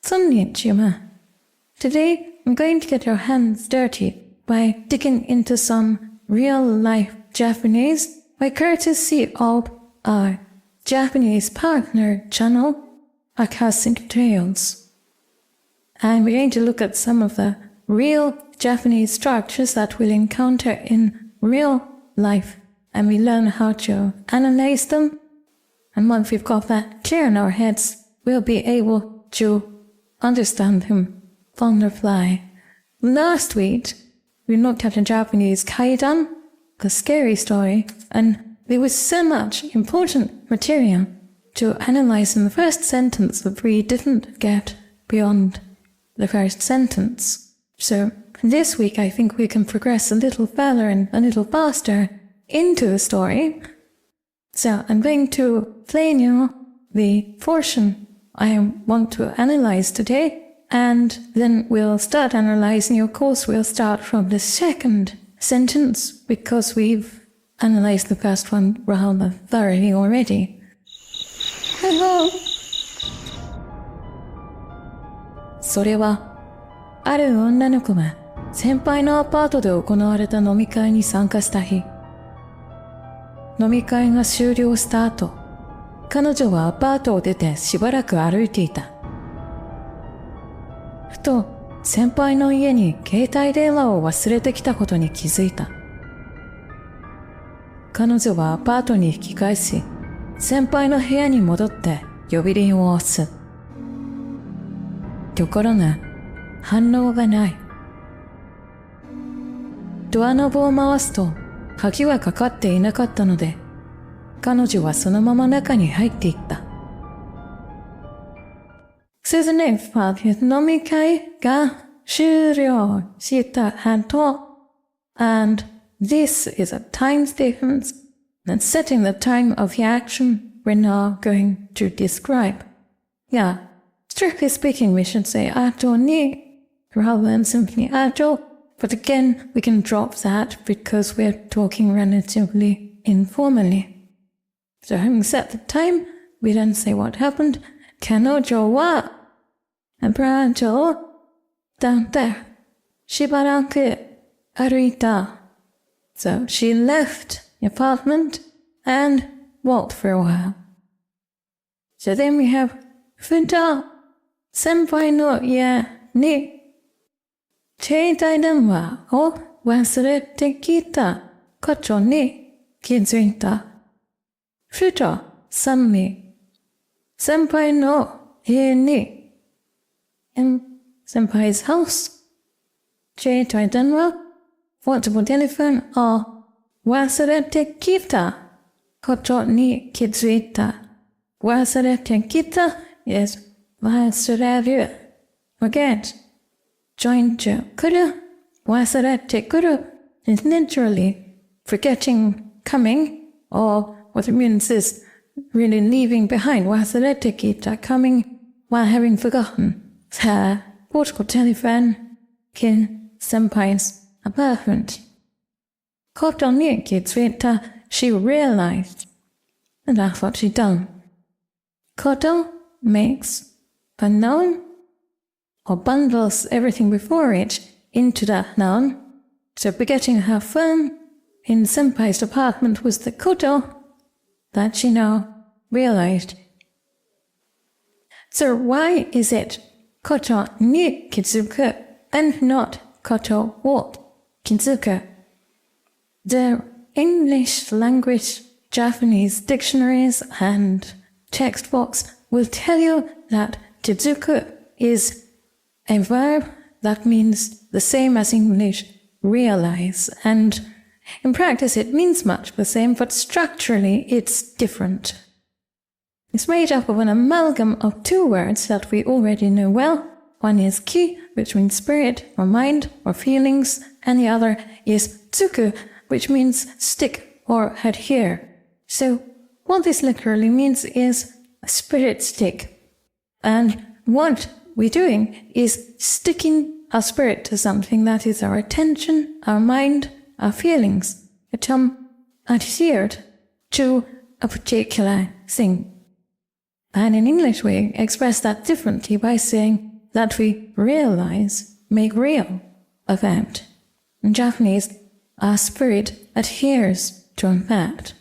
Konnichiwa. Today, I'm going to get your hands dirty by digging into some real-life Japanese by courtesy of our Japanese partner channel, Akashic Tales. And we're going to look at some of the real Japanese structures that we'll encounter in real life, and we learn how to analyze them. And once we've got that clear in our heads, we'll be able to understand them on the fly. Last week, we looked at a Japanese kaidan, a scary story, and there was so much important material to analyze in the first sentence that we didn't get beyond the first sentence. So this week, I think we can progress a little further and a little faster into the story. So I'm going to play you the portion I want to analyze today, and then we'll start analyzing. Of course, we'll start from the second sentence because we've analyzed the first one rather thoroughly already. Hello. それは、ある女の子が先輩のアパートで行われた飲み会に参加した日。飲み会が終了した後、彼女はアパートを出てしばらく歩いていた。ふと先輩の家に携帯電話を忘れてきたことに気づいた。彼女はアパートに引き返し、先輩の部屋に戻って呼び鈴を押す。ところが、反応がない。ドアノブを回すと、鍵はかかっていなかったので、彼女はそのまま中に入っていった。So the next part is 飲み会が終了した後、and this is a time difference and setting the time of the action we're now going to describe. Yeah, strictly speaking, we should say 後に rather than simply 後, but again, we can drop that because we're talking relatively informally. So having set the time, we then say what happened. 彼女は and 彼女 down there しばらく歩いた. So she left the apartment and walked for a while. So then we have ふと先輩の家に携帯電話を忘れてきたことに気づいた。ふと、suddenly, 先輩の家に in 先輩's house, 携帯電話 portable telephone を忘れてきたことに気づいた。忘れてきた is 忘れる forget. Join to くる 忘れてくる is literally forgetting coming, or what it means is really leaving behind 忘れてきた coming while having forgotten. Her portable telephone in senpai's apartment. ことに気づいた she realized, and that's what she done. こと makes a noun or bundles everything before it into that noun. So forgetting her phone in senpai's apartment was the koto that she now realized. So why is it koto ni kizuku and not koto wo kizuku? The English language Japanese dictionaries and textbooks will tell you that kizuku is a verb that means the same as English realize, and in practice it means much the same, but structurally it's different. It's made up of an amalgam of two words that we already know well. One is ki, which means spirit or mind or feelings, and the other is tsuku, which means stick or adhere. So what this literally means is a spirit stick. And what we're doing is sticking our spirit to something that is our attention, our mind, our feelings, adhered to a particular thing. And in English we express that differently by saying that we realize, make real, a fact. In Japanese, our spirit adheres to a fact.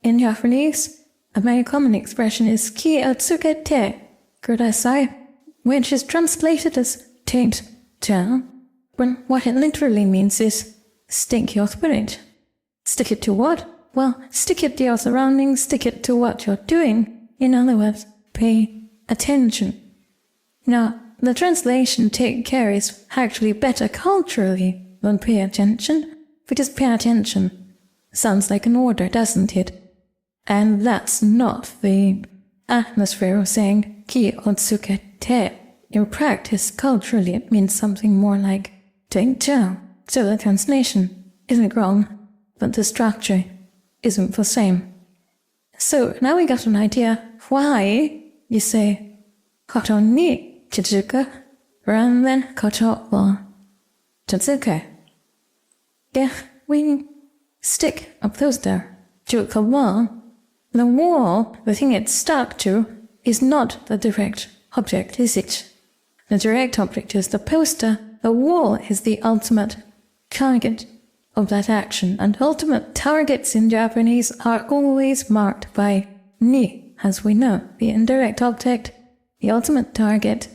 In Japanese, a very common expression is ki o tsukete kudasai, which is translated as take down, when what it literally means is stick your spirit. Stick it to what? Well, stick it to your surroundings, stick it to what you're doing. In other words, pay attention. Now, the translation take care is actually better culturally than pay attention, because pay attention sounds like an order, doesn't it? And that's not the atmosphere of saying ki otsukete. In practice, culturally, it means something more like take down. So the translation isn't wrong, but the structure isn't the same. So now we got an idea why you say koto ni chizuku rather than koto wa tatsuke. If we stick a poster to a wall, the wall, the thing it's stuck to, is not the direct object, is it? The direct object is the poster. The wall is the ultimate target of that action, and ultimate targets in Japanese are always marked by ni, as we know. The indirect object, the ultimate target,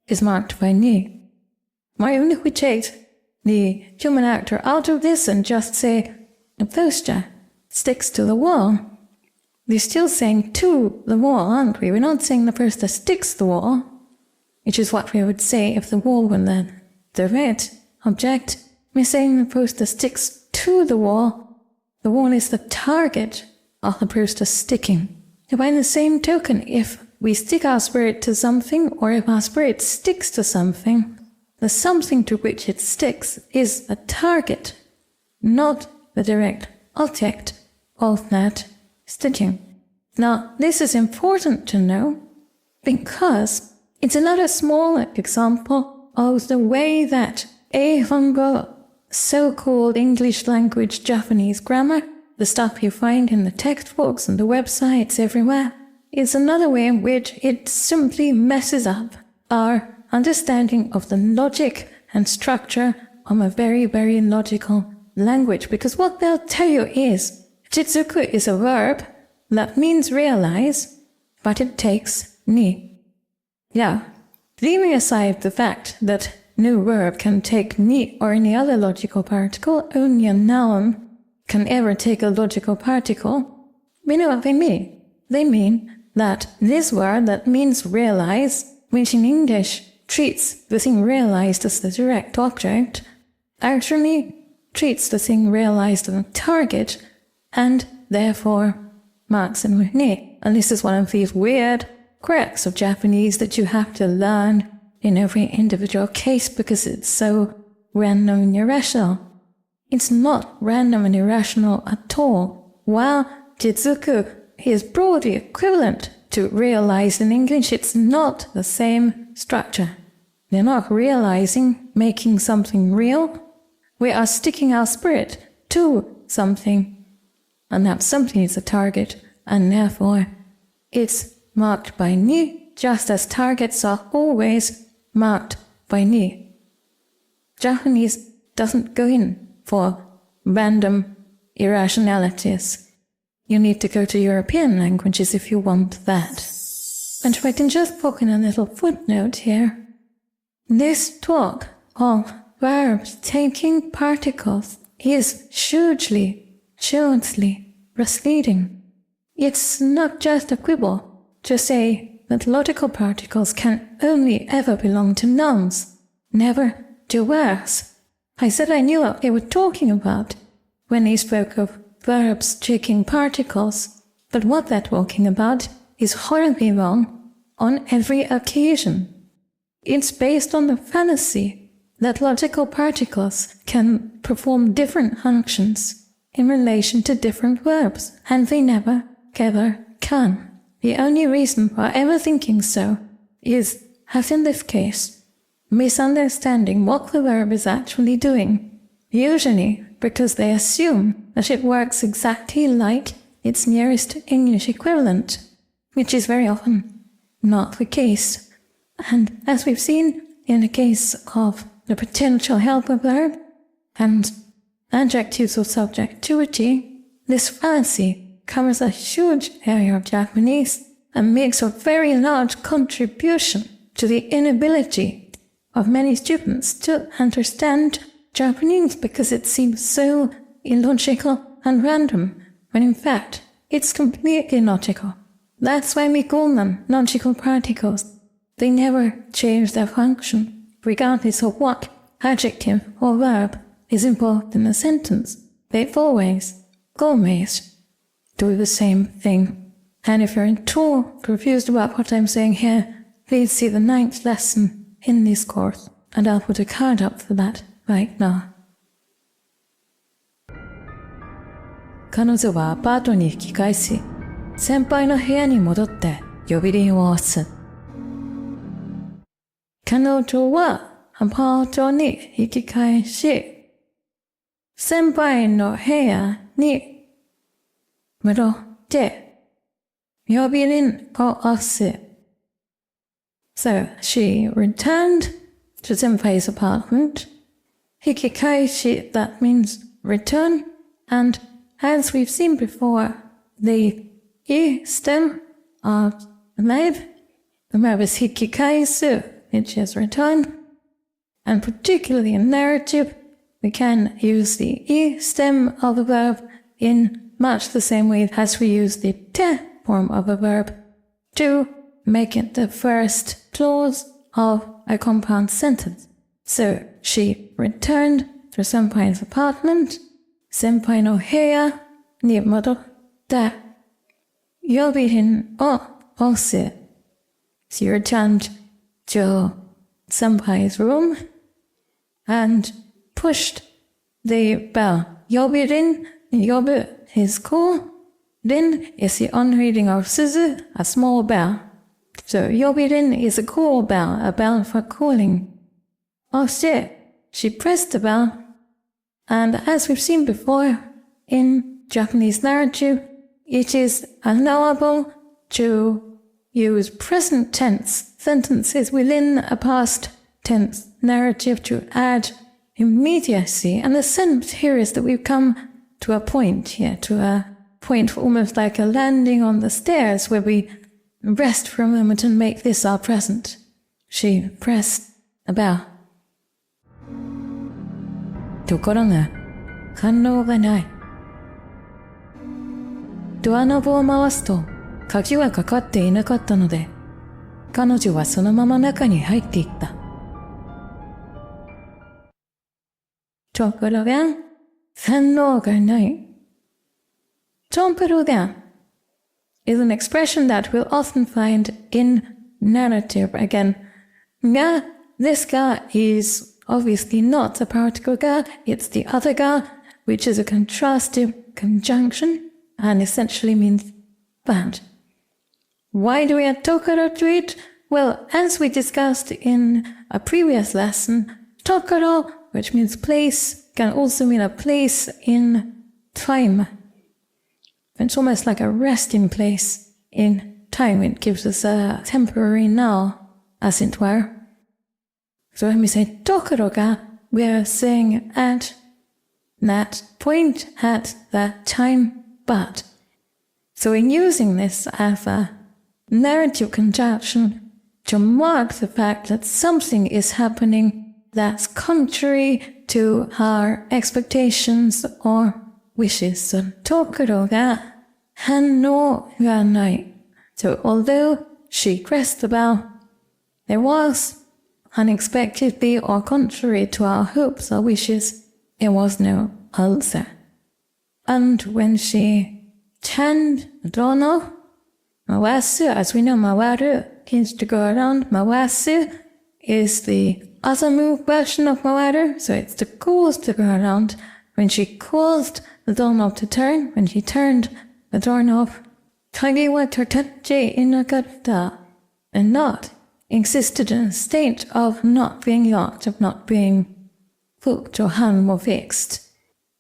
is marked by ni. Why, even if we take the human actor out of this and just say the poster sticks to the wall, we're still saying to the wall, aren't we? We're not saying the poster sticks to the wall, which is what we would say if the wall were the direct object. We're saying the poster sticks to the wall. The wall is the target of the poster sticking. And by the same token, if we stick our spirit to something, or if our spirit sticks to something, the something to which it sticks is a target, not the direct object of that stitching. Now, this is important to know because it's another small example of the way that Eihongo, so-called English language Japanese grammar, the stuff you find in the textbooks and the websites everywhere, is another way in which it simply messes up our understanding of the logic and structure of a very, very logical language. Because what they'll tell you is, Jitsuku is a verb that means realize, but it takes ni. Yeah, leaving aside the fact that no verb can take ni or any other logical particle, only a noun can ever take a logical particle, we know what they mean. They mean that this word that means realize, which in English treats the thing realized as the direct object, actually treats the thing realized as a target, and therefore marks it with ni. And this is one of these weird quirks of Japanese that you have to learn in every individual case because it's so random and irrational. It's not random and irrational at all. While Jitsuku is broadly equivalent to realize in English, it's not the same structure. We're not realizing, making something real. We are sticking our spirit to something, and that something is a target, and therefore it's marked by ni, just as targets are always marked by ni. Japanese doesn't go in for random irrationalities. You need to go to European languages if you want that. And if I can just poke in a little footnote here, this talk of verbs taking particles is hugely misleading. It's not just a quibble to say that logical particles can only ever belong to nouns, never to verbs. I said I knew what they were talking about when they spoke of verbs taking particles, but what they're talking about is horribly wrong on every occasion. It's based on the fallacy that logical particles can perform different functions in relation to different verbs, and they never, ever can. The only reason for ever thinking so is, as in this case, misunderstanding what the verb is actually doing, usually because they assume that it works exactly like its nearest English equivalent, which is very often not the case. And as we've seen in the case of the potential helper verb and adjectives of subjectivity, this fallacy covers a huge area of Japanese and makes a very large contribution to the inability of many students to understand Japanese because it seems so illogical and random, when in fact it's completely logical. That's why we call them logical particles. They never change their function, regardless of what adjective or verb is involved in the sentence. They always do the same thing. And if you're at all confused about what I'm saying here, please see the 9th lesson in this course, and I'll put a card up for that right now. 彼女はアパートに引き返し、先輩の部屋に戻って呼び鈴を押す。彼女はアパートに引き返し、先輩の部屋に戻って呼び鈴を押す。So she returned to Senpai's apartment. Hikikaishi, that means return, and as we've seen before, the I stem of the verb, the verb is hikikaisu, which is return, and particularly in narrative, we can use the I stem of a verb in much the same way as we use the te form of a verb to make it the first clause of a compound sentence. So she returned to Senpai's apartment. Senpai no heya ni modotte yobirin o osu. She returned to Senpai's room and pushed the bell. Yobirin, yobu is call. Rin is the on-reading of suzu, a small bell. So yobirin is a call bell, a bell for calling. She pressed the bell, and as we've seen before in Japanese narrative, it is allowable to use present tense sentences within a past tense narrative to add immediacy. And the sense here is that we've come to a point here, to a point almost like a landing on the stairs where we rest for a moment and make this our present. She pressed a bell. ところが、反応がない。ドアノブを回すと、鍵はかかっていなかったので、彼女はそのまま中に入っていった。ところが、反応がない。ところが is an expression that we'll often find in narrative again. Ga, this ga is obviously not a particle ga, it's the other ga, which is a contrastive conjunction and essentially means bad. Why do we add tokoro to it? Well, as we discussed in a previous lesson, tokoro, which means place, can also mean a place in time. It's almost like a resting place in time. It gives us a temporary now, as it were. So when we say tokoro ga, we are saying at that point, at that time, but. So in using this as a narrative conjunction to mark the fact that something is happening that's contrary to our expectations or wishes. So tokoro ga hanno ga nai. So although she pressed the bell, there was, unexpectedly or contrary to our hopes or wishes, there was no answer. And when she turned the doorknob, mawasu, as we know, mawaru means to go around. Mawasu is the other move version of mawaru, so it's to cause to go around. When she caused the doorknob to turn, when she turned the doorknob, kage wa totatte inakatta, and not existed in a state of not being locked, of not being hooked or hung or fixed.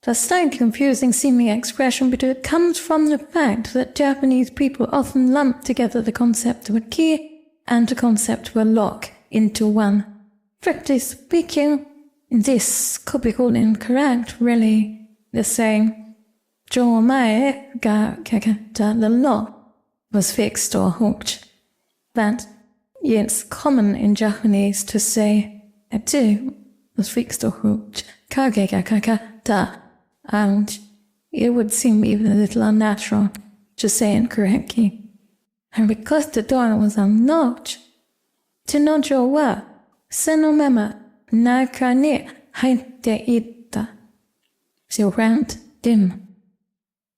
The slightly confusing seeming expression, but it comes from the fact that Japanese people often lump together the concept of a key and a concept will lock into one. Strictly speaking, this could be called incorrect, really. The saying, "Jo mai ga kakata the law," was fixed or hooked. That it's common in Japanese to say "atu" was fixed or hooked, kage ga kakata, and it would seem even a little unnatural to say it correctly. And because the door was unlocked, Tsunojo wa Senomama Naka ni haite itta. She went dim.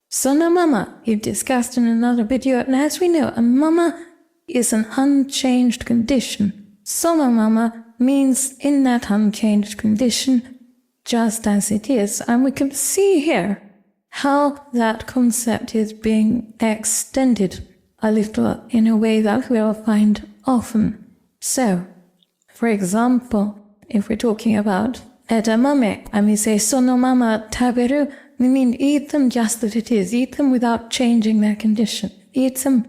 Sonomama, you've discussed in another video, and as we know, a mama is an unchanged condition. Sonomama means in that unchanged condition, just as it is. And we can see here how that concept is being extended a little in a way that we'll find often. So, for example, if we're talking about edamame and we say sonomama taberu, we mean eat them just as it is, eat them without changing their condition, eat them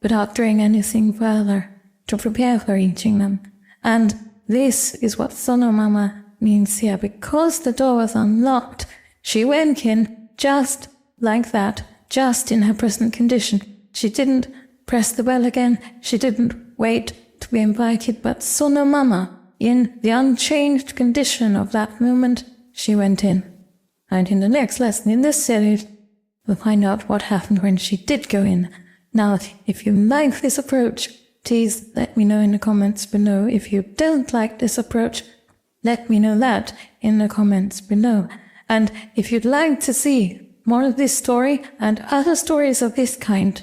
without doing anything further to prepare for eating them. And this is what sonomama means here. Because the door was unlocked, she went in just like that, just in her present condition. She didn't press the bell again, she didn't wait to be invited, but sonomama, in the unchanged condition of that moment, she went in. And in the next lesson in this series, we'll find out what happened when she did go in. Now, if you like this approach, please let me know in the comments below. If you don't like this approach, let me know that in the comments below. And if you'd like to see more of this story and other stories of this kind,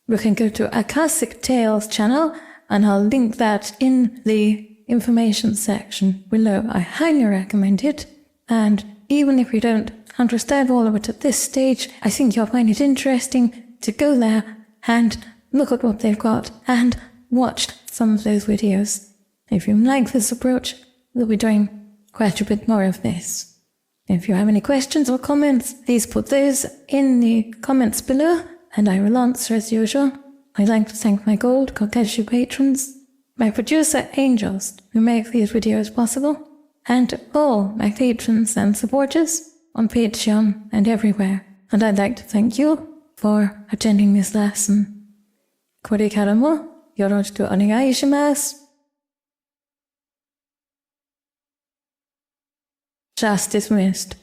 you can go to Akashic Tales channel, and I'll link that in the information section below. I highly recommend it. And even if you don't understand all of it at this stage, I think you'll find it interesting to go there and look at what they've got and watch some of those videos. If you like this approach, we'll be doing quite a bit more of this. If you have any questions or comments, please put those in the comments below, and I will answer as usual. I'd like to thank my Gold Kokeshi patrons, my producer angels who make these videos possible, and all my patrons and supporters on Patreon and everywhere. And I'd like to thank you for attending this lesson. Korikara mo yoroshiku onegai shimasu. Just dismissed.